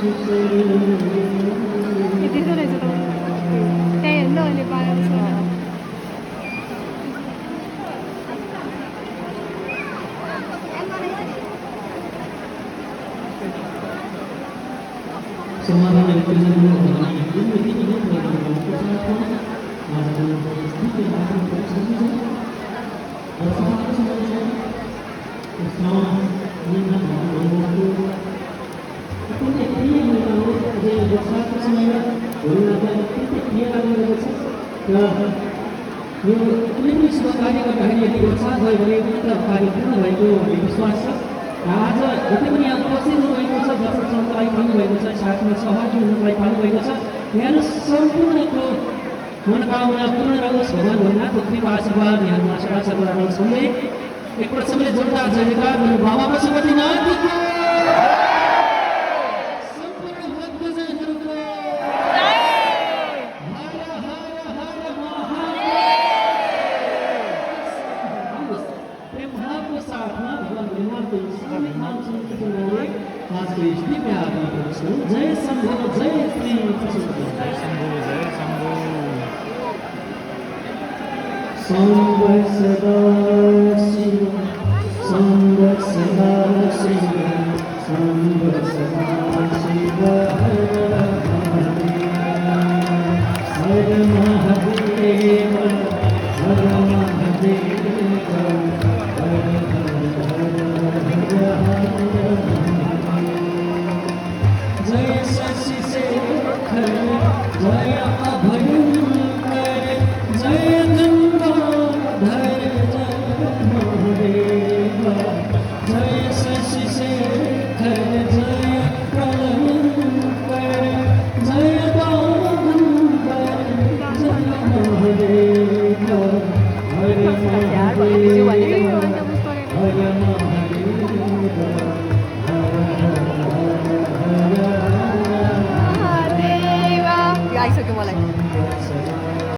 त्यसो रहेछ त त्यही हेर्नु अहिले बाह्र समाधान यो कुनै पनि शुभ कार्य गर्दाखेरि यदि उत्साह भयो भने उत्तर कार्य पूर्ण भएको विश्वास छ। आज जति पनि यहाँ उपस्थित हुनुभएको छ, दर्शकलाई पाउनुभएको छ, साथमा सहभागी हुनुलाई पाउनुभएको छ, यहाँ सम्पूर्णको मनोकामना पूर्ण रहोस्। भगवान भोलेनाथको कृपा आशीर्वाद यहाँमा सदासर्वदा रहन्छ। सँगै एकपल्ट सबैले जोरदार जयकार गर्नु बाबा पशुपतिनाथको जय शंभो जय श्री पशुपति जय शंभो जय शंभो शंभ सदा शिव शंभ सदा शिव शंभ सदा शिव हर महादेव हर महादेव जय शशि शेखर जय अभय